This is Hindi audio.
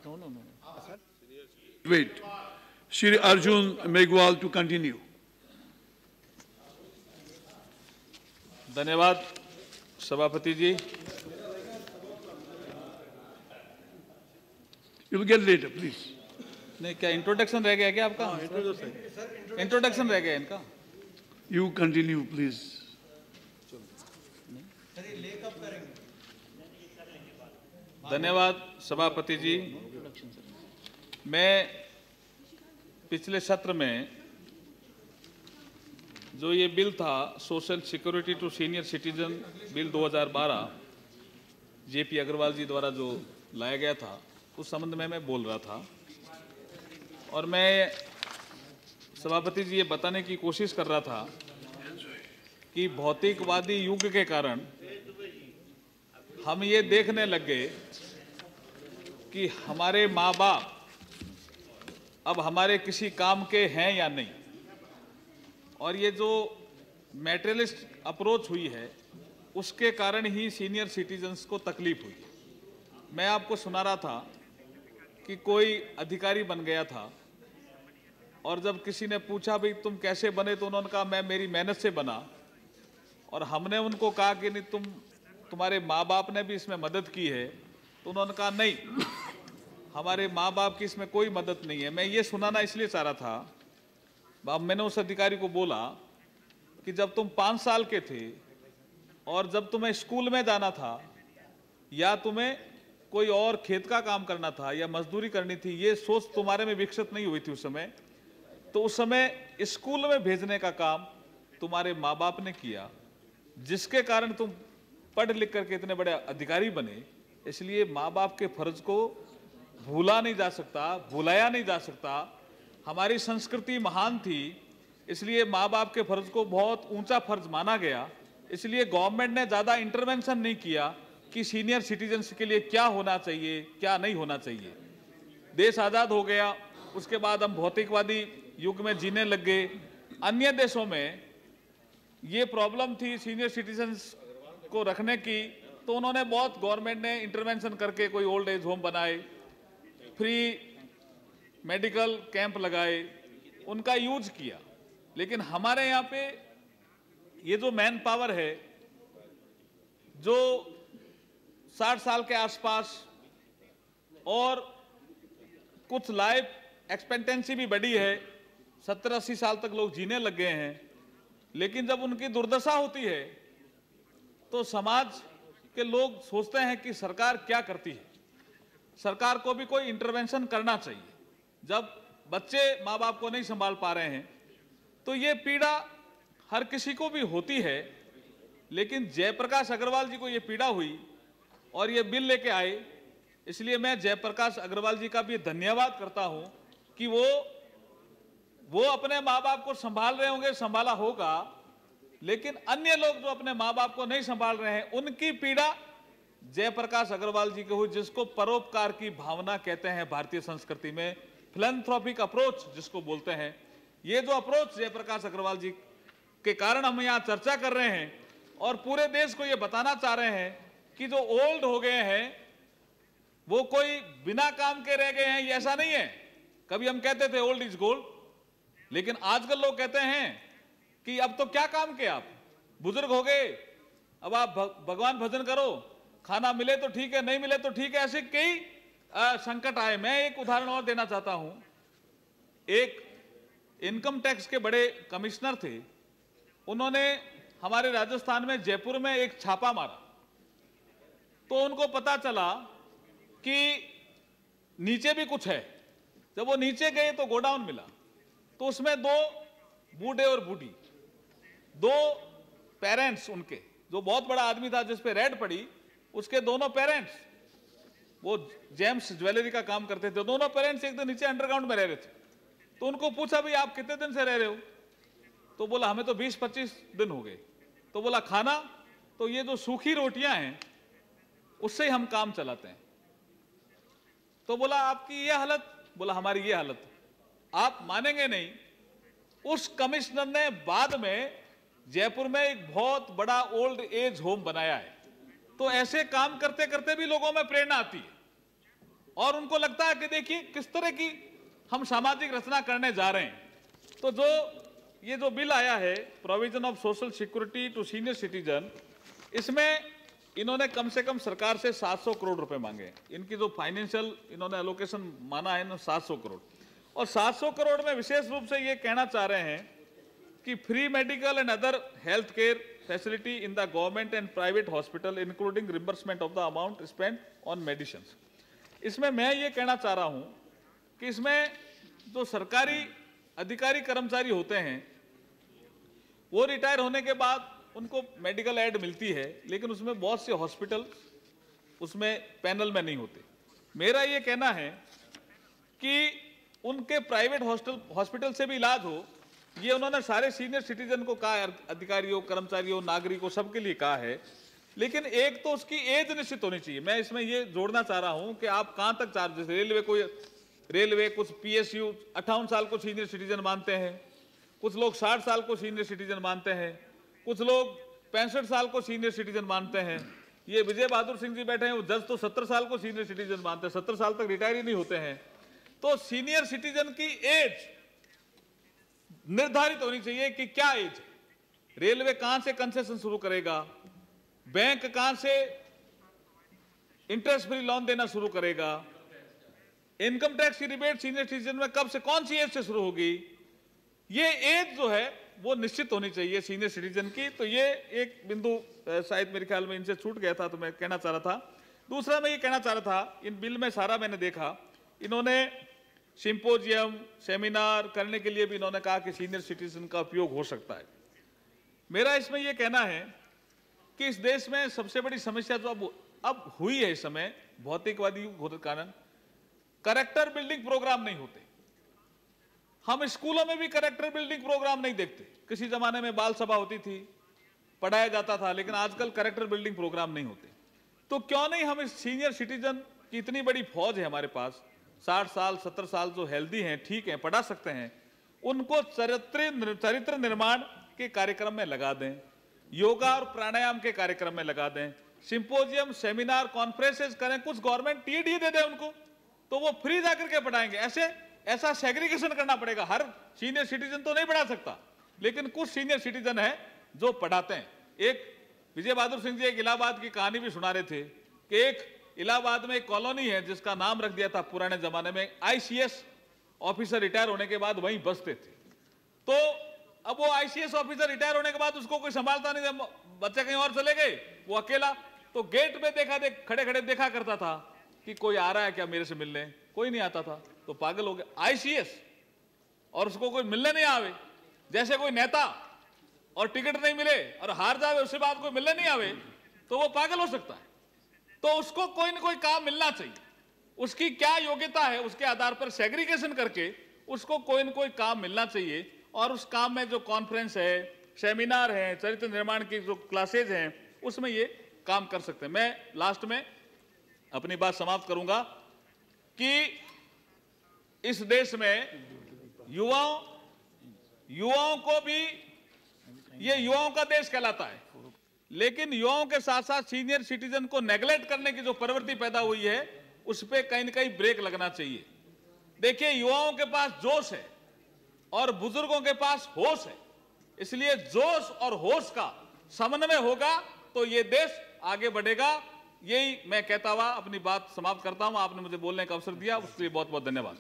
No. Wait. Shri Arjun Megwal to continue. धन्यवाद सभापति जी। You will get later, please. नहीं, क्या इंट्रोडक्शन रह गया क्या आपका? इंट्रोडक्शन रह गया इनका। You continue, please. धन्यवाद सभापति जी। मैं पिछले सत्र में जो ये बिल था social security to senior citizen bill 2012 JP Agrawal ji द्वारा जो लाया गया था उस संबंध में मैं बोल रहा था और मैं सभापति जी ये बताने की कोशिश कर रहा था कि भौतिकवादी युग के कारण हम ये देखने लग गए कि हमारे माँ बाप अब हमारे किसी काम के हैं या नहीं, और ये जो मैटेरियलिस्ट अप्रोच हुई है उसके कारण ही सीनियर सिटीजन्स को तकलीफ हुई। मैं आपको सुना रहा था कि कोई अधिकारी बन गया था और जब किसी ने पूछा भाई तुम कैसे बने, तो उन्होंने कहा मैं मेरी मेहनत से बना, और हमने उनको कहा कि नहीं तुम्हारे माँ बाप ने भी इसमें मदद की है, तो उन्होंने कहा नहीं हमारे माँ बाप की इसमें कोई मदद नहीं है। मैं ये सुनाना इसलिए चाह रहा था, अब मैंने उस अधिकारी को बोला कि जब तुम 5 साल के थे और जब तुम्हें स्कूल में जाना था या तुम्हें कोई और खेत का काम करना था या मजदूरी करनी थी, ये सोच तुम्हारे में विकसित नहीं हुई थी उस समय, तो उस समय स्कूल में भेजने का काम तुम्हारे माँ बाप ने किया, जिसके कारण तुम पढ़ लिख करके इतने बड़े अधिकारी बने। इसलिए माँ बाप के फर्ज को भूला नहीं जा सकता, भुलाया नहीं जा सकता। हमारी संस्कृति महान थी, इसलिए माँ बाप के फर्ज को बहुत ऊंचा फर्ज माना गया। इसलिए गवर्नमेंट ने ज़्यादा इंटरवेंशन नहीं किया कि सीनियर सिटीजन्स के लिए क्या होना चाहिए क्या नहीं होना चाहिए। देश आज़ाद हो गया, उसके बाद हम भौतिकवादी युग में जीने लग गए। अन्य देशों में ये प्रॉब्लम थी सीनियर सिटीजन्स को रखने की, तो उन्होंने बहुत गवर्नमेंट ने इंटरवेंशन करके कोई ओल्ड एज होम बनाए, फ्री मेडिकल कैंप लगाए, उनका यूज किया। लेकिन हमारे यहाँ पे ये जो मैन पावर है जो 60 साल के आसपास और कुछ लाइफ एक्सपेक्टेंसी भी बढ़ी है, 70-80 साल तक लोग जीने लग गए हैं, लेकिन जब उनकी दुर्दशा होती है तो समाज के लोग सोचते हैं कि सरकार क्या करती है, सरकार को भी कोई इंटरवेंशन करना चाहिए। जब बच्चे माँ बाप को नहीं संभाल पा रहे हैं तो ये पीड़ा हर किसी को भी होती है, लेकिन जयप्रकाश अग्रवाल जी को ये पीड़ा हुई और ये बिल लेके आए। इसलिए मैं जयप्रकाश अग्रवाल जी का भी धन्यवाद करता हूं कि वो अपने माँ बाप को संभाल रहे होंगे, संभाला होगा, लेकिन अन्य लोग जो अपने माँ बाप को नहीं संभाल रहे हैं उनकी पीड़ा जयप्रकाश अग्रवाल जी को हुई, जिसको परोपकार की भावना कहते हैं भारतीय संस्कृति में, फिलैंथ्रोपिक अप्रोच जिसको बोलते हैं। ये जो अप्रोच जयप्रकाश अग्रवाल जी के कारण हम यहाँ चर्चा कर रहे हैं और पूरे देश को ये बताना चाह रहे हैं कि जो ओल्ड हो गए हैं वो कोई बिना काम के रह गए हैं, ये ऐसा नहीं है। कभी हम कहते थे ओल्ड इज गोल्ड, लेकिन आजकल लोग कहते हैं कि अब तो क्या काम के, आप बुजुर्ग हो गए, अब आप भगवान भजन करो, खाना मिले तो ठीक है, नहीं मिले तो ठीक है। ऐसे कई संकट आए। मैं एक उदाहरण और देना चाहता हूं। एक इनकम टैक्स के बड़े कमिश्नर थे, उन्होंने हमारे राजस्थान में जयपुर में एक छापा मारा, तो उनको पता चला कि नीचे भी कुछ है। जब वो नीचे गए तो गोडाउन मिला, तो उसमें 2 बूढ़े और बूढ़ी, 2 पेरेंट्स उनके, जो बहुत बड़ा आदमी था जिस पे रेड पड़ी, उसके दोनों पेरेंट्स, वो जेम्स ज्वेलरी का काम करते थे, दोनों पेरेंट्स एक दिन नीचे अंडरग्राउंड में रह रहे थे। तो उनको पूछा भाई आप कितने दिन से रह रहे हो, तो बोला हमें तो 20-25 दिन हो गए। तो बोला खाना, तो ये जो सूखी रोटियां हैं उससे ही हम काम चलाते हैं। तो बोला आपकी ये हालत, बोला हमारी ये हालत। आप मानेंगे नहीं, उस कमिश्नर ने बाद में जयपुर में एक बहुत बड़ा ओल्ड एज होम बनाया है। तो ऐसे काम करते करते भी लोगों में प्रेरणा आती है। और उनको लगता है कि देखिए किस तरह की हम सामाजिक रचना करने जा रहे हैं। तो ये जो बिल आया है provision of social security to senior citizen, इसमें इन्होंने कम से कम सरकार से 700 करोड़ रुपए मांगे हैं। इनकी जो फाइनेंशियल इन्होंने एलोकेशन माना है ना 700 करोड़, और 700 करोड़ में विशेष रूप से ये कहना चाह रहे हैं कि free medical and other health care facility in the government and private hospital including reimbursement of the amount spend on medicine. इसमें मैं ये कहना चाह रहा हूं कि इसमें जो सरकारी अधिकारी कर्मचारी होते हैं वो रिटायर होने के बाद उनको मेडिकल एड मिलती है, लेकिन उसमें बहुत से हॉस्पिटल उसमें पैनल में नहीं होते। मेरा ये कहना है कि उनके प्राइवेट हॉस्पिटल से भी इलाज हो, ये उन्होंने सारे सीनियर सिटीजन को कहा है, अधिकारियों, कर्मचारियों, नागरिकों, सबके लिए कहा है, लेकिन एक तो उसकी एज निश्चित होनी चाहिए। मैं इसमें ये जोड़ना चाह रहा हूं कि आप कहां तक चार्ज, रेलवे कुछ PSU 58 साल को सीनियर सिटीजन मानते हैं, कुछ लोग 60 साल को सीनियर सिटीजन मानते हैं, कुछ लोग 65 साल को सीनियर सिटीजन मानते हैं। ये विजय बहादुर सिंह जी बैठे हैं, वो जज तो 70 साल को सीनियर सिटीजन मानते हैं, 70 साल तक रिटायर ही नहीं होते हैं। तो सीनियर सिटीजन की एज निर्धारित होनी चाहिए कि क्या एज है। रेलवे कहां से कंसेशन शुरू करेगा, बैंक कहां से इंटरेस्ट फ्री लोन देना शुरू करेगा, इनकम टैक्स की रिबेट सीनियर सिटीजन में कब से, कौन सी एज से शुरू होगी, ये एज जो है वो निश्चित होनी चाहिए सीनियर सिटीजन की। तो ये एक बिंदु शायद मेरे ख्याल में इनसे छूट गया था, तो मैं कहना चाह रहा था। दूसरा मैं ये कहना चाह रहा था, इन बिल में सारा मैंने देखा, इन्होंने सिंपोजियम सेमिनार करने के लिए भी इन्होंने कहा कि सीनियर सिटीजन का उपयोग हो सकता है। मेरा इसमें यह कहना है कि इस देश में सबसे बड़ी समस्या जो अब हुई है इस समय भौतिकवादी युग होने के कारण, कैरेक्टर बिल्डिंग प्रोग्राम नहीं होते। हम स्कूलों में भी कैरेक्टर बिल्डिंग प्रोग्राम नहीं देखते। किसी जमाने में बाल सभा होती थी, पढ़ाया जाता था, लेकिन आजकल कैरेक्टर बिल्डिंग प्रोग्राम नहीं होते। तो क्यों नहीं हम इस सीनियर सिटीजन की इतनी बड़ी फौज है हमारे पास, 60 साल 70 साल जो हेल्दी हैं, ठीक हैं, पढ़ा सकते हैं, उनको चरित्र निर्माण के कार्यक्रम में लगा दें, योगा और प्राणायाम के कार्यक्रम में लगा दें, सिंपोजियम सेमिनार कॉन्फ्रेंसेस करें, कुछ गवर्नमेंट टीडी दे दे उनको, तो वो फ्री जाकर के पढ़ाएंगे। ऐसा सेग्रीगेशन करना पड़ेगा। हर सीनियर सिटीजन तो नहीं पढ़ा सकता, लेकिन कुछ सीनियर सिटीजन है जो पढ़ाते हैं। एक विजय बहादुर सिंह जी एक इलाहाबाद की कहानी भी सुना रहे थे कि एक इलाहाबाद में एक कॉलोनी है जिसका नाम रख दिया था पुराने जमाने में, ICS ऑफिसर रिटायर होने के बाद वहीं बसते थे। तो अब वो ICS ऑफिसर रिटायर होने के बाद उसको कोई संभालता नहीं, बच्चे कहीं और चले गए, वो अकेला। तो गेट पे खड़े खड़े देखा करता था कि कोई आ रहा है क्या मेरे से मिलने, कोई नहीं आता था, तो पागल हो गया ICS, और उसको कोई मिलने नहीं आवे। जैसे कोई नेता और टिकट नहीं मिले और हार जावे, उसके बाद कोई मिलने नहीं आवे, तो वो पागल हो सकता है। तो उसको कोई ना कोई काम मिलना चाहिए, उसकी क्या योग्यता है उसके आधार पर सेग्रीगेशन करके उसको कोई ना कोई काम मिलना चाहिए। और उस काम में जो कॉन्फ्रेंस है, सेमिनार है, चरित्र निर्माण की जो क्लासेज हैं, उसमें ये काम कर सकते हैं। मैं लास्ट में अपनी बात समाप्त करूंगा कि इस देश में युवाओं को भी, ये युवाओं का देश कहलाता है, लेकिन युवाओं के साथ साथ सीनियर सिटीजन को नेग्लेक्ट करने की जो प्रवृत्ति पैदा हुई है, उस पर कहीं ना कहीं ब्रेक लगना चाहिए। देखिए, युवाओं के पास जोश है और बुजुर्गों के पास होश है, इसलिए जोश और होश का समन्वय होगा तो ये देश आगे बढ़ेगा। यही मैं कहता हुआ अपनी बात समाप्त करता हूं। आपने मुझे बोलने का अवसर दिया, उसके लिए बहुत बहुत धन्यवाद।